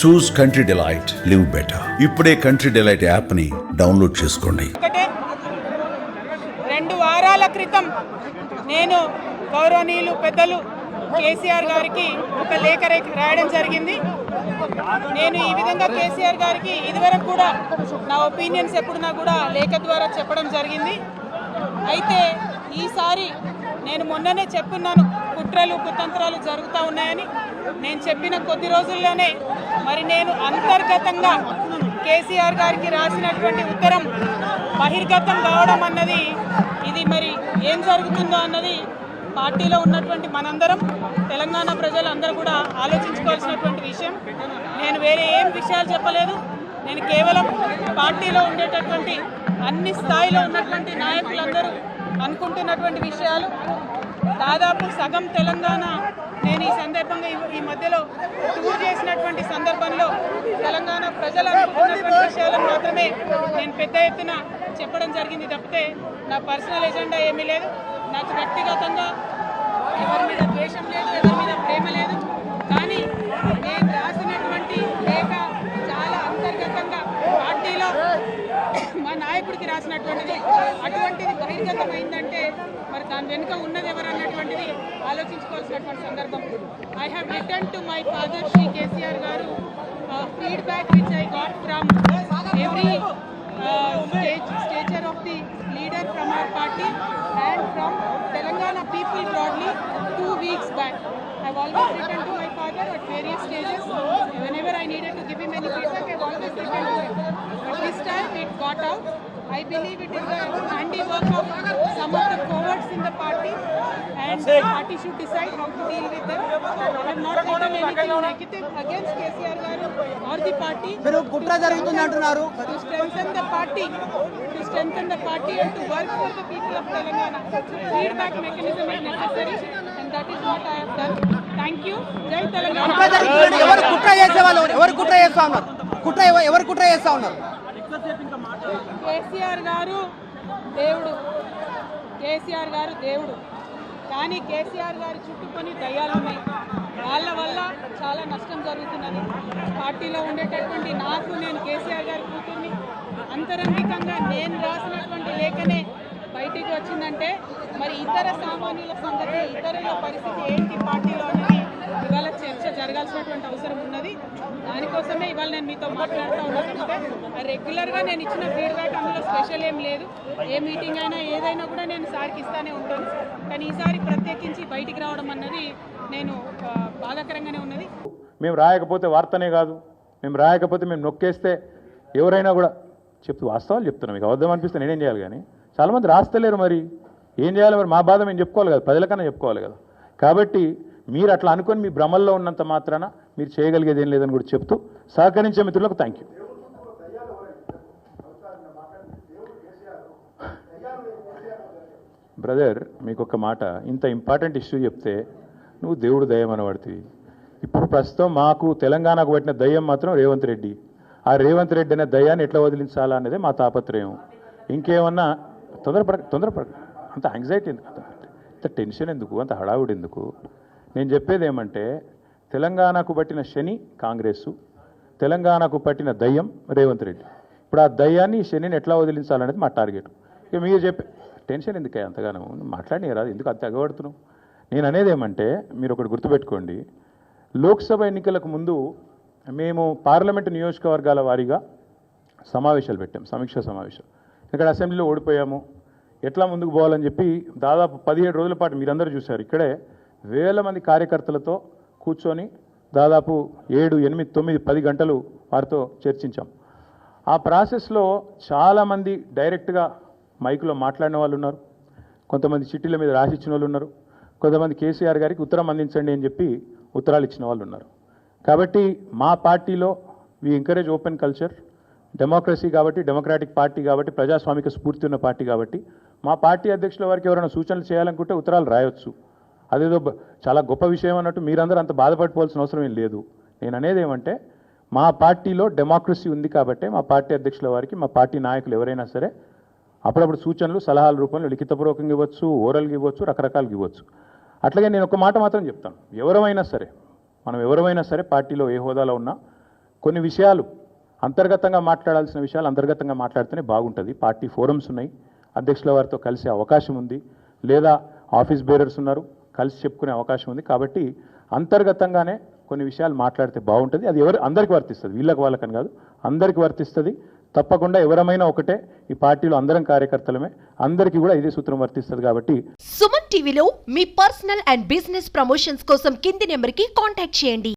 చూస్ country delight, live better. ఇప్పుడే country delight app ని download చేసుకోండి. 2 వారాల క్రితం నేను గౌరవనీయులు పెద్దలు కేసీఆర్ గారికి ఒక లేఖ రాయడం జరిగింది. నేను ఈ విధంగా కేసీఆర్ గారికి ఇదివరకు కూడా నా ఒపీనియన్స్ ఎప్పుడున్నా కూడా లేఖ ద్వారా చెప్పడం జరిగింది. అయితే ఈసారి నేను మొన్ననే చెప్పున్నాను, కుట్రలు కుతంత్రాలు జరుగుతూ ఉన్నాయని. నేను చెప్పిన కొద్ది రోజుల్లోనే మరి నేను అంతర్గతంగా కేసీఆర్ గారికి రాసినటువంటి ఉత్తరం బహిర్గతం కావడం అన్నది, ఇది మరి ఏం జరుగుతుందో అన్నది పార్టీలో ఉన్నటువంటి మనందరం, తెలంగాణ ప్రజలందరూ కూడా ఆలోచించుకోవాల్సినటువంటి విషయం. నేను వేరే ఏం విషయాలు చెప్పలేదు. నేను కేవలం పార్టీలో ఉండేటటువంటి అన్ని స్థాయిలో ఉన్నటువంటి నాయకులందరూ అనుకుంటున్నటువంటి విషయాలు. దాదాపు సగం తెలంగాణ నేను ఈ సందర్భంగా ఈ మధ్యలో టూర్ చేసినటువంటి సందర్భంలో తెలంగాణ ప్రజలు అనుకుంటున్నటువంటి విషయాలను మాత్రమే నేను పెద్ద ఎత్తున చెప్పడం జరిగింది తప్పితే నా పర్సనల్ ఎజెండా ఏమీ లేదు. నాకు వ్యక్తిగతంగా ఎవరి మీద ద్వేషం లేదు, ఎవరి మీద ప్రేమ లేదు. కానీ నేను రాసినటువంటి లేఖ చాలా అంతర్గతంగా పార్టీలో మా నాయకుడికి రాసినటువంటిది. అటువంటిది బహిర్గతమైందంటే మరి దాని వెనుక ఉన్నది ఎవరన్నటువంటిది ఆలోచించుకోవాల్సినటువంటి సందర్భం. I have return to my father Shri KCR గారు feedback which I got from every stature of the leader from our party and from Telangana people broadly 2 weeks back. I've always written to my father at various stages. Whenever I needed to give him any feedback, I've always written to him. But this time it got out. I believe it is the handiwork of some of the cowards in the party, and the party should decide how to deal with them. I have not written anything negative against KCR garu or the party. మీరు కుట్ర జరుగుతుంది అంటున్నారు. To strengthen the party and to work for the people of Telangana. Feedback mechanism is necessary, and that is what I have done. Thank you. Jai Telangana. ఎవరు కుట్ర చేసే వాళ్ళు, ఎవరు కుట్ర చేస్తా ఉన్నారు? ఎవరు కుట్ర చేస్తా ఉన్నారు? కేసీఆర్ గారు దేవుడు, కేసీఆర్ గారు దేవుడు. కానీ కేసీఆర్ గారి చుట్టుకొని దయ్యాలు ఉన్నాయి. వాళ్ళ వల్ల చాలా నష్టం జరుగుతున్నది. పార్టీలో ఉండేటటువంటి నేను కేసీఆర్ గారి కూతుర్ని, అంతరంగికంగా నేను రాసినటువంటి లేఖనే బయటికి వచ్చిందంటే మరి ఇతర సామాన్యుల సంగతి, ఇతరుల పరిస్థితి ఏంటి పార్టీలో అనేది ఇవాళ చర్చ జరగాల్సినటువంటి అవసరం ఉన్నది. దానికోసమే ఇవాళ నేను మీతో మాట్లాడుతూ ఉన్నానంటే రెగ్యులర్గా నేను ఇచ్చిన ఫీడ్బ్యాక్ అందులో స్పెషల్ ఏం లేదు. ఏ మీటింగ్ అయినా ఏదైనా కూడా నేను సార్కి ఇస్తానే ఉంటాను. కానీ ఈసారి ప్రత్యేకించి బయటికి రావడం అన్నది నేను బాధాకరంగానే ఉన్నది. మేము రాయకపోతే వార్తనే కాదు, మేము రాయకపోతే మేము నొక్కేస్తే ఎవరైనా కూడా చెప్తూ వాస్తవాలు చెప్తున్నాం. మీకు అబద్ధం అనిపిస్తే నేనేం చేయాలి? కానీ చాలామంది రాస్తలేరు. మరి ఏం చేయాలి? మరి మా బాధ మేము చెప్పుకోవాలి కదా, ప్రజలకన్నా చెప్పుకోవాలి కదా. కాబట్టి మీరు అట్లా అనుకొని మీ భ్రమల్లో ఉన్నంత మాత్రాన మీరు చేయగలిగేది ఏం లేదని కూడా చెప్తూ సహకరించే మిత్రులకు థ్యాంక్ యూ. బ్రదర్, మీకు ఒక మాట, ఇంత ఇంపార్టెంట్ ఇష్యూ చెప్తే నువ్వు దేవుడు దయ్యం అనబడుతుంది. ఇప్పుడు ప్రస్తుతం మాకు తెలంగాణకు పట్టిన దయ్యం మాత్రం రేవంత్ రెడ్డి. ఆ రేవంత్ రెడ్డి అనే దయ్యాన్ని ఎట్లా వదిలించాలా అనేది మా తాపత్రయం. ఇంకేమన్నా తొందరపడ అంత యాంగ్జైటీ ఎందుకు, అంత టెన్షన్ ఎందుకు, అంత హడావుడి ఎందుకు? నేను చెప్పేది ఏమంటే తెలంగాణకు పట్టిన శని కాంగ్రెస్సు, తెలంగాణకు పట్టిన దయ్యం రేవంత్ రెడ్డి. ఇప్పుడు ఆ దయ్యాన్ని శనిని ఎట్లా వదిలించాలనేది మా టార్గెట్. ఇక మీరు చెప్పే టెన్షన్ ఎందుకే అంతగానో మాట్లాడి రాదు, ఎందుకు అంత ఎగబడుతున్నావు? నేను అనేది ఏమంటే మీరు ఒకటి గుర్తుపెట్టుకోండి, లోక్సభ ఎన్నికలకు ముందు మేము పార్లమెంటు నియోజకవర్గాల వారీగా సమావేశాలు పెట్టాం, సమీక్షా సమావేశం. ఇక్కడ అసెంబ్లీలో ఓడిపోయాము, ఎట్లా ముందుకు పోవాలని చెప్పి దాదాపు 17 రోజుల పాటు మీరందరూ చూశారు. ఇక్కడే వేల మంది కార్యకర్తలతో కూర్చొని దాదాపు 7, 8, 9, 10 గంటలు వారితో చర్చించాం. ఆ ప్రాసెస్లో చాలామంది డైరెక్ట్గా మైకులో మాట్లాడిన వాళ్ళు ఉన్నారు, కొంతమంది చిట్టీల మీద రాసిచ్చిన వాళ్ళు ఉన్నారు, కొంతమంది కేసీఆర్ గారికి ఉత్తరం అందించండి అని చెప్పి ఉత్తరాలు ఇచ్చిన వాళ్ళు ఉన్నారు. కాబట్టి మా పార్టీలో we encourage open culture, democracy కాబట్టి, డెమోక్రాటిక్ పార్టీ కాబట్టి, ప్రజాస్వామిక స్ఫూర్తి ఉన్న పార్టీ కాబట్టి మా పార్టీ అధ్యక్షుల వారికి ఎవరైనా సూచనలు చేయాలనుకుంటే ఉత్తరాలు రాయొచ్చు. అదేదో చాలా గొప్ప విషయం అన్నట్టు మీరందరూ అంత బాధపడిపోవాల్సిన అవసరం ఏం లేదు. నేను అనేది ఏమంటే మా పార్టీలో డెమోక్రసీ ఉంది కాబట్టి మా పార్టీ అధ్యక్షుల వారికి, మా పార్టీ నాయకులు ఎవరైనా సరే అప్పుడప్పుడు సూచనలు సలహాల రూపంలో లిఖితపూర్వకంగా ఇవ్వచ్చు, ఓరల్గా ఇవ్వచ్చు, రకరకాలుగా ఇవ్వచ్చు. అట్లాగే నేను ఒక మాట మాత్రం చెప్తాను, ఎవరైనా సరే మనం ఎవరైనా సరే పార్టీలో ఏ హోదాలో ఉన్నా కొన్ని విషయాలు అంతర్గతంగా మాట్లాడాల్సిన విషయాలు అంతర్గతంగా మాట్లాడితేనే బాగుంటుంది. పార్టీ ఫోరమ్స్ ఉన్నాయి, అధ్యక్షుల వారితో కలిసే అవకాశం ఉంది, లేదా ఆఫీస్ బేరర్స్ ఉన్నారు, కలిసి చెప్పుకునే అవకాశం ఉంది. కాబట్టి అంతర్గతంగానే కొన్ని విషయాలు మాట్లాడితే బాగుంటుంది. అది అందరికీ వర్తిస్తుంది, వాళ్ళకని కాదు, అందరికీ వర్తిస్తుంది. తప్పకుండా ఎవరమైనా ఒకటే, ఈ పార్టీలో అందరం కార్యకర్తలమే, అందరికీ కూడా ఇదే సూత్రం వర్తిస్తుంది. కాబట్టి సుమన్ టీవీలో మీ పర్సనల్ అండ్ బిజినెస్ ప్రమోషన్స్ కోసం కింది నెంబర్కి కాంటాక్ట్ చేయండి.